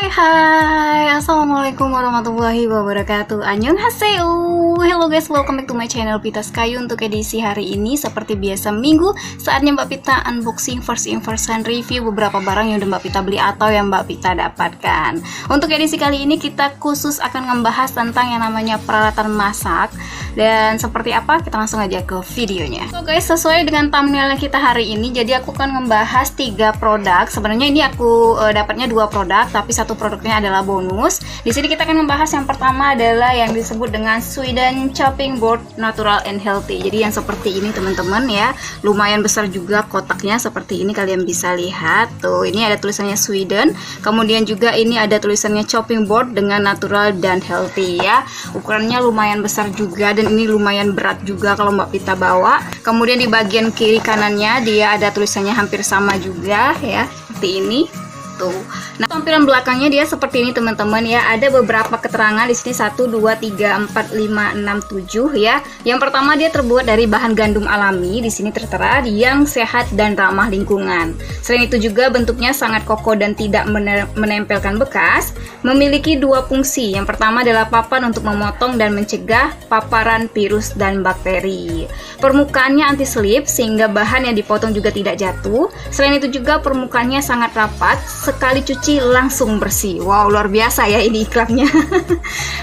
Hai, assalamualaikum warahmatullahi wabarakatuh. Annyeonghaseyo. Hello guys, welcome back to my channel Pita Sky. Untuk edisi hari ini seperti biasa minggu, saatnya Mbak Pita unboxing first impression review beberapa barang yang udah Mbak Pita beli atau yang Mbak Pita dapatkan. Untuk edisi kali ini kita khusus akan membahas tentang yang namanya peralatan masak. Dan seperti apa, kita langsung aja ke videonya. So guys, sesuai dengan thumbnail kita hari ini, jadi aku akan membahas 3 produk. Sebenarnya ini aku dapatnya 2 produk, tapi satu produknya adalah bonus. Di sini kita akan membahas yang pertama adalah yang disebut dengan Sweden Chopping Board Natural and Healthy. Jadi yang seperti ini teman-teman ya, lumayan besar juga kotaknya seperti ini, kalian bisa lihat. Tuh, ini ada tulisannya Sweden. Kemudian juga ini ada tulisannya Chopping Board dengan natural dan healthy ya. Ukurannya lumayan besar juga dan ini lumayan berat juga kalau Mbak Pita bawa. Kemudian di bagian kiri kanannya dia ada tulisannya hampir sama juga ya, seperti ini. Tuh. Nah, tampilan belakangnya dia seperti ini teman-teman ya. Ada beberapa keterangan di sini 1 2 3 4 5 6 7 ya. Yang pertama dia terbuat dari bahan gandum alami, di sini tertera yang sehat dan ramah lingkungan. Selain itu juga bentuknya sangat kokoh dan tidak menempelkan bekas. Memiliki 2 fungsi. Yang pertama adalah papan untuk memotong dan mencegah paparan virus dan bakteri. Permukaannya anti slip sehingga bahan yang dipotong juga tidak jatuh. Selain itu juga permukaannya sangat rapat, sekali cuci langsung bersih. Wow, luar biasa ya ini iklannya.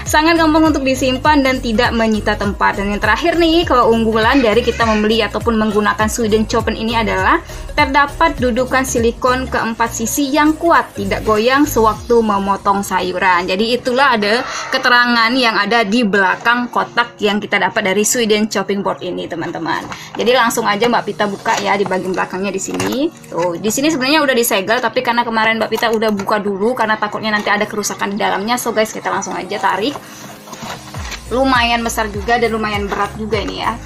Sangat gampang untuk disimpan dan tidak menyita tempat. Dan yang terakhir nih, keunggulan dari kita membeli ataupun menggunakan Sweden Chopping ini adalah terdapat dudukan silikon keempat sisi yang kuat, tidak goyang sewaktu memotong sayuran. Jadi itulah ada keterangan yang ada di belakang kotak yang kita dapat dari Sweden Chopping Board ini teman-teman. Jadi langsung aja Mbak Pita buka ya di bagian belakangnya di sini. Tuh, di sini sebenarnya udah disegel, tapi karena kemarin Mbak Pita udah buka dulu karena takutnya nanti ada kerusakan di dalamnya. So guys, kita langsung aja tarik. Lumayan besar juga dan lumayan berat juga ini ya.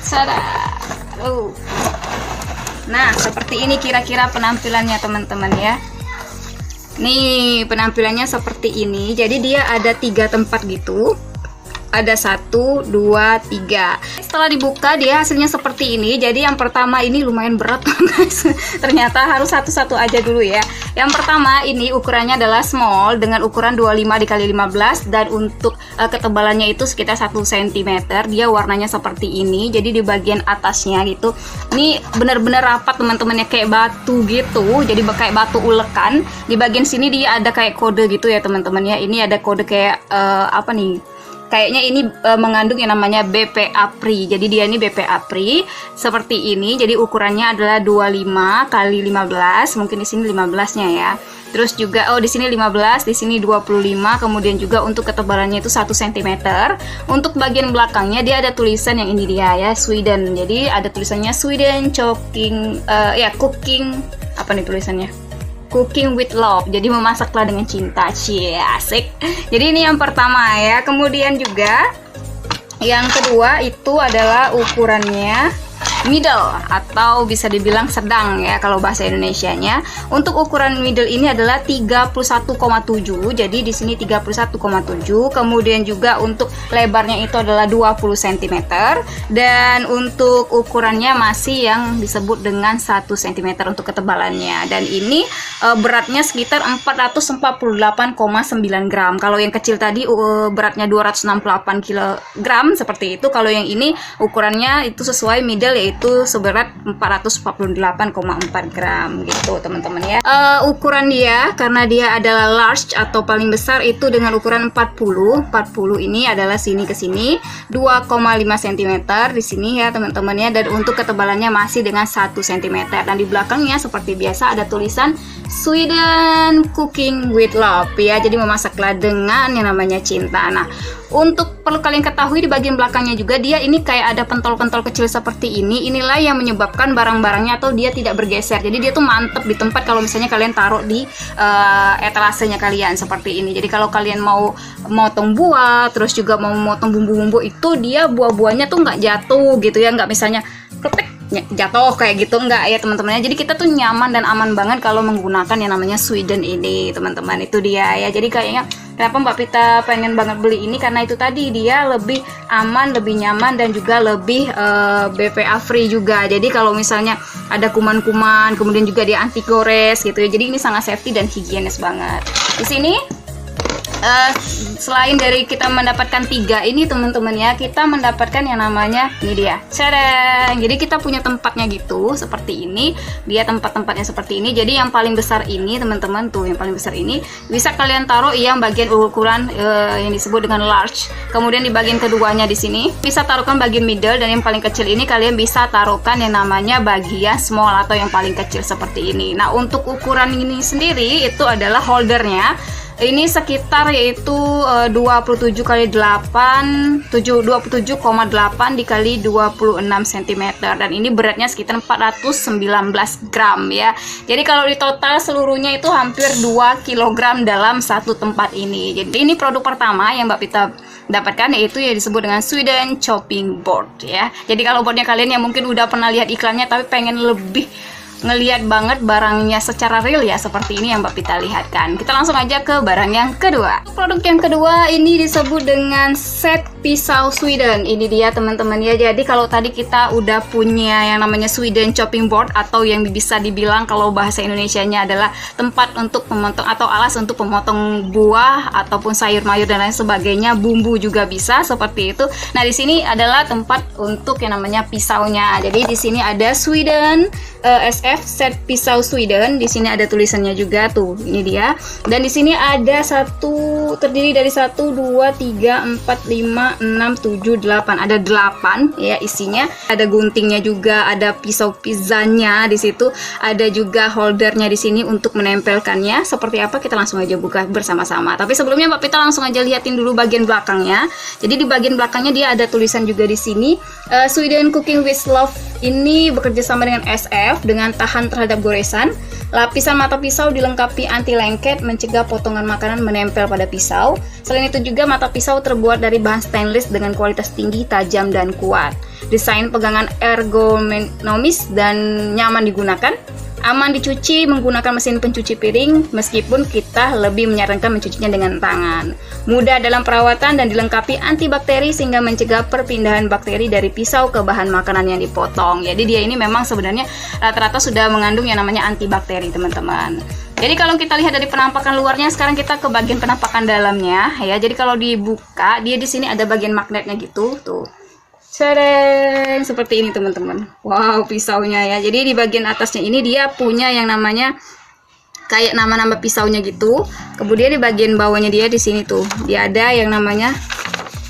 Nah, seperti ini kira-kira penampilannya teman-teman ya. Nih, penampilannya seperti ini. Jadi dia ada 3 tempat gitu. Ada 1, 2, 3. Setelah dibuka dia hasilnya seperti ini. Jadi yang pertama ini lumayan berat guys. Ternyata harus satu-satu aja dulu ya. Yang pertama ini ukurannya adalah small dengan ukuran 25 x 15 dan untuk ketebalannya itu sekitar 1 cm. Dia warnanya seperti ini. Jadi di bagian atasnya gitu. Ini benar-benar rapat teman-teman ya, kayak batu gitu. Jadi kayak batu ulekan. Di bagian sini dia ada kayak kode gitu ya teman-teman ya. Ini ada kode kayak apa nih? Kayaknya ini mengandung yang namanya BPA Pri. Jadi dia ini BPA Pri seperti ini. Jadi ukurannya adalah 25 x 15. Mungkin di sini 15-nya ya. Terus juga di sini 15, di sini 25. Kemudian juga untuk ketebalannya itu 1 cm. Untuk bagian belakangnya dia ada tulisan yang ini dia ya, Sweden. Jadi ada tulisannya Sweden Cooking Cooking apa nih tulisannya? Cooking with Love, jadi memasaklah dengan cinta. Cie, asik. Jadi ini yang pertama ya. Kemudian juga yang kedua itu adalah ukurannya middle atau bisa dibilang sedang ya kalau bahasa Indonesianya. Untuk ukuran middle ini adalah 31,7. Jadi di sini 31,7. Kemudian juga untuk lebarnya itu adalah 20 cm dan untuk ukurannya masih yang disebut dengan 1 cm untuk ketebalannya. Dan ini beratnya sekitar 448,9 gram. Kalau yang kecil tadi beratnya 268 kg seperti itu. Kalau yang ini ukurannya itu sesuai middle yaitu seberat 448,4 gram gitu teman-teman ya. Ukuran dia karena dia adalah large atau paling besar itu dengan ukuran 40 ini adalah sini ke sini 2,5 cm di sini ya teman-teman ya. Dan untuk ketebalannya masih dengan 1 cm. Dan di belakangnya seperti biasa ada tulisan Sweden Cooking with Love ya. Jadi memasaklah dengan yang namanya cinta. Nah, untuk perlu kalian ketahui di bagian belakangnya juga dia ini kayak ada pentol-pentol kecil seperti ini. Inilah yang menyebabkan barang-barangnya atau dia tidak bergeser. Jadi dia tuh mantep di tempat kalau misalnya kalian taruh di etalasenya kalian seperti ini. Jadi kalau kalian mau motong buah, terus juga mau motong bumbu-bumbu itu dia buah-buahnya tuh nggak jatuh gitu ya, nggak misalnya ketek jatuh kayak gitu, enggak ya teman-teman. Jadi kita tuh nyaman dan aman banget kalau menggunakan yang namanya Sweden ini teman-teman. Itu dia ya. Jadi kayaknya kenapa Mbak Pita pengen banget beli ini karena itu tadi dia lebih aman, lebih nyaman dan juga lebih BPA free juga. Jadi kalau misalnya ada kuman-kuman, kemudian juga dia anti gores gitu ya. Jadi ini sangat safety dan higienis banget. Di sini selain dari kita mendapatkan 3 ini teman-teman ya, kita mendapatkan yang namanya ini dia, cereng. Jadi kita punya tempatnya gitu seperti ini, dia tempat-tempatnya seperti ini. Jadi yang paling besar ini teman-teman tuh, yang paling besar ini bisa kalian taruh yang bagian ukuran yang disebut dengan large. Kemudian di bagian keduanya di sini bisa taruhkan bagian middle, dan yang paling kecil ini kalian bisa taruhkan yang namanya bagian small atau yang paling kecil seperti ini. Nah untuk ukuran ini sendiri itu adalah holdernya. Ini sekitar yaitu 27 kali 8 27,8 dikali 26 cm, dan ini beratnya sekitar 419 gram ya. Jadi kalau di total seluruhnya itu hampir 2 kg dalam satu tempat ini. Jadi ini produk pertama yang Mbak Pita dapatkan, yaitu yang disebut dengan Sweden chopping board ya. Jadi kalau buatnya kalian yang mungkin udah pernah lihat iklannya tapi pengen lebih ngelihat banget barangnya secara real ya, seperti ini yang Mbak Pita lihatkan. Kita langsung aja ke barang yang kedua. Produk yang kedua ini disebut dengan set pisau Sweden. Ini dia teman-teman ya. Jadi kalau tadi kita udah punya yang namanya Sweden chopping board, atau yang bisa dibilang kalau bahasa Indonesianya adalah tempat untuk memotong atau alas untuk memotong buah ataupun sayur mayur dan lain sebagainya, bumbu juga bisa seperti itu. Nah di sini adalah tempat untuk yang namanya pisaunya. Jadi di sini ada Sweden SF set pisau Sweden. Di sini ada tulisannya juga tuh, ini dia. Dan di sini ada terdiri dari 1 2 3 4 5 6 7 8. Ada 8 ya isinya. Ada guntingnya juga, ada pisau pizzanya di situ. Ada juga holdernya di sini untuk menempelkannya. Seperti apa kita langsung aja buka bersama-sama. Tapi sebelumnya Mbak Pita langsung aja liatin dulu bagian belakangnya. Jadi di bagian belakangnya dia ada tulisan juga di sini. Sweden Cooking with Love ini bekerja sama dengan SF dengan tahan terhadap goresan. Lapisan mata pisau dilengkapi anti lengket, mencegah potongan makanan menempel pada pisau. Selain itu juga mata pisau terbuat dari bahan stainless dengan kualitas tinggi, tajam, dan kuat. Desain pegangan ergonomis dan nyaman digunakan. Aman dicuci menggunakan mesin pencuci piring, meskipun kita lebih menyarankan mencucinya dengan tangan. Mudah dalam perawatan dan dilengkapi antibakteri sehingga mencegah perpindahan bakteri dari pisau ke bahan makanan yang dipotong. Jadi dia ini memang sebenarnya rata-rata sudah mengandung yang namanya antibakteri teman-teman. Jadi kalau kita lihat dari penampakan luarnya, sekarang kita ke bagian penampakan dalamnya ya. Jadi kalau dibuka, dia di sini ada bagian magnetnya gitu tuh. Cereng, seperti ini teman-teman. Wow, pisaunya ya. Jadi di bagian atasnya ini dia punya yang namanya kayak nama-nama pisaunya gitu. Kemudian di bagian bawahnya dia di sini tuh, dia ada yang namanya,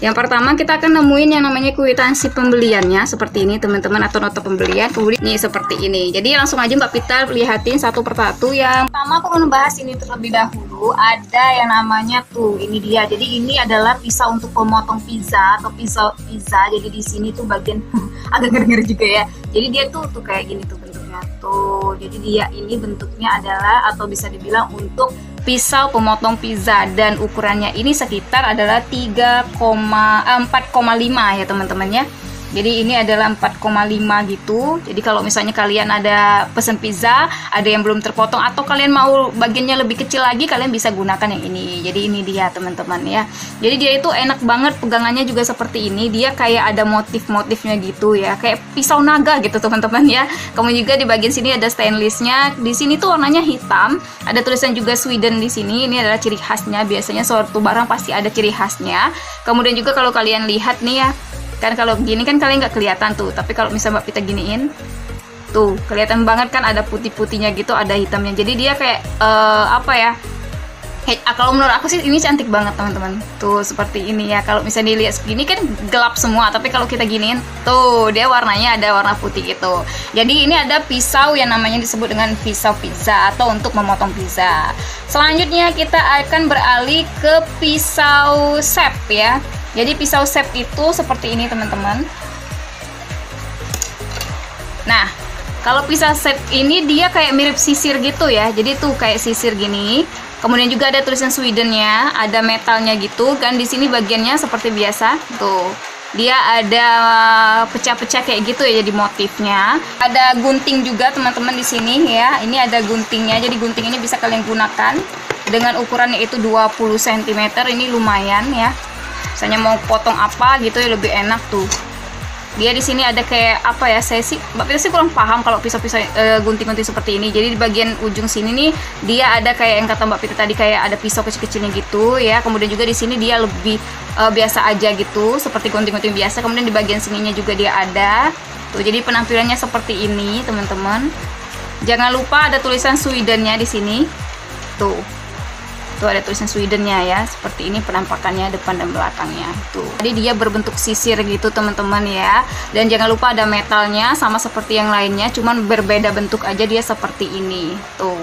yang pertama kita akan nemuin yang namanya kwitansi pembeliannya seperti ini teman-teman, atau nota pembelian. Kemudian nih seperti ini. Jadi langsung aja Mbak Pita lihatin satu persatu. Yang pertama aku akan membahas ini terlebih dahulu. Ada yang namanya tuh, ini dia. Jadi ini adalah pisau untuk pemotong pizza atau pisau pizza. Jadi di sini tuh bagian agak ngeri-ngeri juga ya. Jadi dia tuh kayak gini tuh bentuknya tuh. Jadi dia ini bentuknya adalah atau bisa dibilang untuk pisau pemotong pizza, dan ukurannya ini sekitar adalah 4,5 ya teman-teman ya. Jadi ini adalah 4,5 gitu. Jadi kalau misalnya kalian ada pesen pizza, ada yang belum terpotong, atau kalian mau bagiannya lebih kecil lagi, kalian bisa gunakan yang ini. Jadi ini dia teman-teman ya. Jadi dia itu enak banget, pegangannya juga seperti ini. Dia kayak ada motif-motifnya gitu ya, kayak pisau naga gitu teman-teman ya. Kemudian juga di bagian sini ada stainlessnya. Di sini tuh warnanya hitam. Ada tulisan juga Sweden di sini. Ini adalah ciri khasnya. Biasanya suatu barang pasti ada ciri khasnya. Kemudian juga kalau kalian lihat nih ya, kan kalau begini kan kalian nggak kelihatan tuh, tapi kalau misalnya Mbak Pita giniin tuh kelihatan banget kan, ada putih-putihnya gitu, ada hitamnya. Jadi dia kayak apa ya, kalau menurut aku sih ini cantik banget teman-teman. Tuh seperti ini ya. Kalau misalnya dilihat segini kan gelap semua, tapi kalau kita giniin tuh dia warnanya ada warna putih gitu. Jadi ini ada pisau yang namanya disebut dengan pisau pizza atau untuk memotong pizza. Selanjutnya kita akan beralih ke pisau chef ya. Jadi pisau chef itu seperti ini teman-teman. Nah, kalau pisau chef ini dia kayak mirip sisir gitu ya. Jadi tuh kayak sisir gini. Kemudian juga ada tulisan Swedennya, ada metalnya gitu kan. Di sini bagiannya seperti biasa. Tuh. Dia ada pecah-pecah kayak gitu ya, jadi motifnya. Ada gunting juga teman-teman di sini ya. Ini ada guntingnya. Jadi gunting ini bisa kalian gunakan dengan ukurannya itu 20 cm. Ini lumayan ya. Misalnya mau potong apa gitu ya, lebih enak tuh. Dia di sini ada kayak apa ya? Saya sih, Mbak Pita sih kurang paham kalau pisau-pisau gunting-gunting seperti ini. Jadi di bagian ujung sini nih dia ada kayak yang kata Mbak Pita tadi kayak ada pisau kecil-kecilnya gitu ya. Kemudian juga di sini dia lebih biasa aja gitu, seperti gunting-gunting biasa. Kemudian di bagian sininya juga dia ada. Tuh, jadi penampilannya seperti ini, teman-teman. Jangan lupa ada tulisan Sweden-nya di sini. Tuh ada tulisan Sweden-nya ya. Seperti ini penampakannya depan dan belakangnya. Tuh. Jadi dia berbentuk sisir gitu, teman-teman ya. Dan jangan lupa ada metalnya sama seperti yang lainnya, cuman berbeda bentuk aja dia seperti ini. Tuh.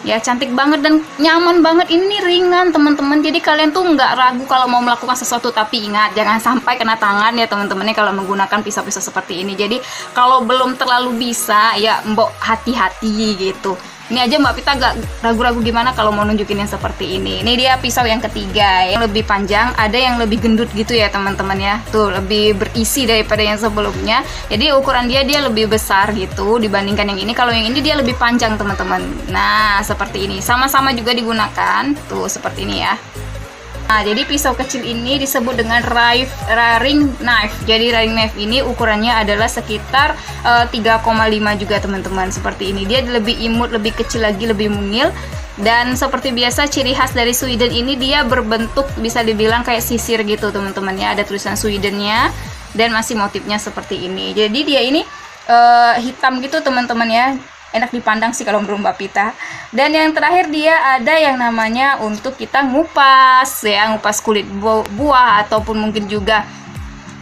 Ya, cantik banget dan nyaman banget. Ini ringan, teman-teman. Jadi kalian tuh nggak ragu kalau mau melakukan sesuatu. Tapi ingat, jangan sampai kena tangan ya teman-temannya kalau menggunakan pisau-pisau seperti ini. Jadi kalau belum terlalu bisa, ya mbok hati-hati gitu. Ini aja Mbak Pita agak ragu-ragu gimana kalau mau nunjukin yang seperti ini. Ini dia pisau yang ketiga, yang lebih panjang, ada yang lebih gendut gitu ya teman-teman ya. Tuh, lebih berisi daripada yang sebelumnya. Jadi ukuran dia lebih besar gitu dibandingkan yang ini. Kalau yang ini dia lebih panjang teman-teman. Nah, seperti ini. Sama-sama juga digunakan. Tuh, seperti ini ya. Nah, jadi pisau kecil ini disebut dengan ring knife. Jadi ring knife ini ukurannya adalah sekitar 3,5 juga teman-teman. Seperti ini. Dia lebih imut, lebih kecil lagi, lebih mungil. Dan seperti biasa ciri khas dari Sweden ini dia berbentuk bisa dibilang kayak sisir gitu teman-teman ya. Ada tulisan Sweden-nya dan masih motifnya seperti ini. Jadi dia ini hitam gitu teman-teman ya. Enak dipandang sih kalau menurut Mbak Pita. Dan yang terakhir dia ada yang namanya untuk kita ngupas ya, ngupas kulit buah ataupun mungkin juga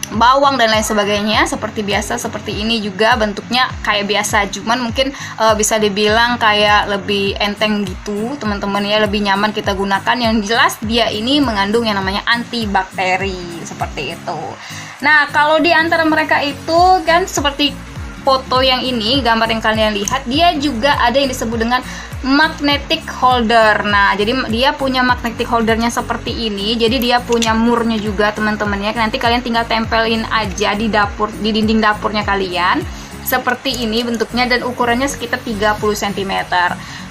bawang dan lain sebagainya. Seperti biasa, seperti ini juga bentuknya kayak biasa, cuman mungkin bisa dibilang kayak lebih enteng gitu teman-teman ya, lebih nyaman kita gunakan. Yang jelas dia ini mengandung yang namanya antibakteri seperti itu. Nah, kalau di antara mereka itu kan seperti foto yang ini, gambar yang kalian lihat, dia juga ada yang disebut dengan magnetic holder. Nah, jadi dia punya magnetic holdernya seperti ini. Jadi dia punya murnya juga teman-teman ya. Nanti kalian tinggal tempelin aja di dapur, di dinding dapurnya kalian. Seperti ini bentuknya dan ukurannya sekitar 30 cm.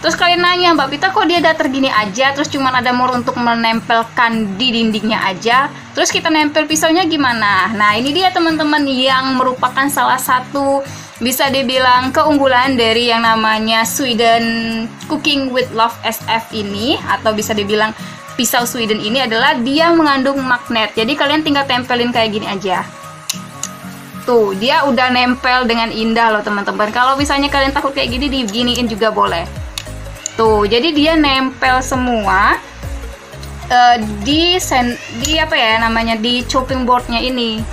Terus kalian nanya, Mbak Pita kok dia datar gini aja, terus cuman ada mur untuk menempelkan di dindingnya aja, terus kita nempel pisaunya gimana? Nah, ini dia teman-teman yang merupakan salah satu bisa dibilang keunggulan dari yang namanya Sweden Cooking with Love SF ini, atau bisa dibilang pisau Sweden ini adalah dia mengandung magnet. Jadi kalian tinggal tempelin kayak gini aja. Tuh, dia udah nempel dengan indah loh teman-teman. Kalau misalnya kalian takut kayak gini, diginiin juga boleh. Tuh, jadi dia nempel semua di apa ya namanya, di chopping boardnya ini.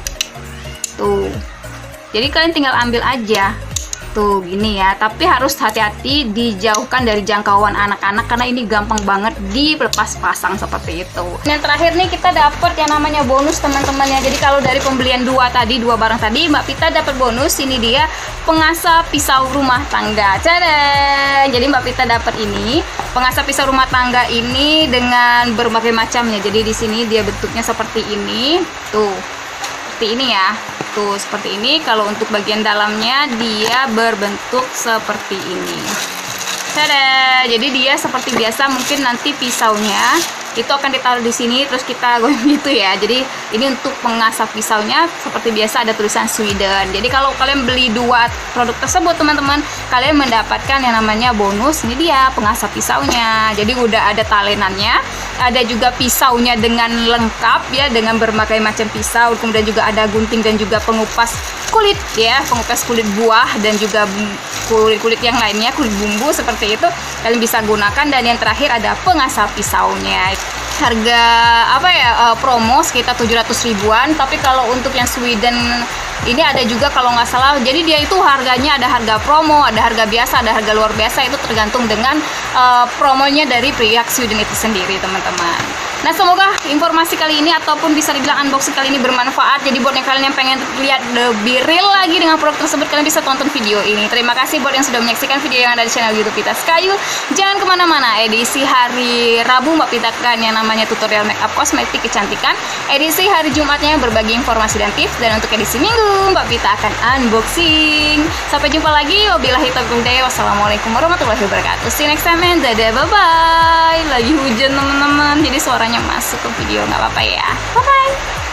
Tuh, jadi kalian tinggal ambil aja. Tuh, gini ya. Tapi harus hati-hati dijauhkan dari jangkauan anak-anak karena ini gampang banget dilepas pasang seperti itu. Dan terakhir nih kita dapat yang namanya bonus teman-teman ya. Jadi kalau dari pembelian dua barang tadi, Mbak Pita dapat bonus. Ini dia pengasah pisau rumah tangga. Tada! Jadi Mbak Pita dapat ini pengasah pisau rumah tangga ini dengan berbagai macamnya. Jadi di sini dia bentuknya seperti ini. Tuh, seperti ini ya. Tuh, seperti ini. Kalau untuk bagian dalamnya dia berbentuk seperti ini. Tada! Jadi dia seperti biasa, mungkin nanti pisaunya itu akan ditaruh di sini terus kita goyang gitu ya. Jadi ini untuk mengasah pisaunya seperti biasa ada tulisan Sweden. Jadi kalau kalian beli dua produk tersebut teman-teman, kalian mendapatkan yang namanya bonus. Ini dia pengasah pisaunya. Jadi udah ada talenannya, ada juga pisaunya dengan lengkap ya, dengan berbagai macam pisau. Kemudian juga ada gunting dan juga pengupas kulit ya, pengupas kulit buah dan juga kulit-kulit yang lainnya, kulit bumbu seperti itu kalian bisa gunakan. Dan yang terakhir ada pengasah pisaunya. Harga apa ya, promo sekitar 700 ribuan. Tapi kalau untuk yang Sweden ini ada juga kalau nggak salah, jadi dia itu harganya ada harga promo, ada harga biasa, ada harga luar biasa. Itu tergantung dengan promonya dari pihak Sweden itu sendiri teman-teman. Nah, semoga informasi kali ini ataupun bisa dibilang unboxing kali ini bermanfaat. Jadi buat yang kalian yang pengen lihat lebih real lagi dengan produk tersebut, kalian bisa tonton video ini. Terima kasih buat yang sudah menyaksikan video yang ada di channel YouTube Pita Sekayu. Jangan kemana-mana, edisi hari Rabu Mbak Pita akan yang namanya tutorial makeup kosmetik kecantikan. Edisi hari Jumatnya berbagi informasi dan tips. Dan untuk edisi Minggu Mbak Pita akan unboxing. Sampai jumpa lagi. Wabillahi taufiq hidayah. Wassalamualaikum warahmatullahi wabarakatuh. See you next time and dadah, bye-bye. Lagi hujan teman-teman, jadi suaranya masuk ke video, nggak apa-apa ya. Bye-bye.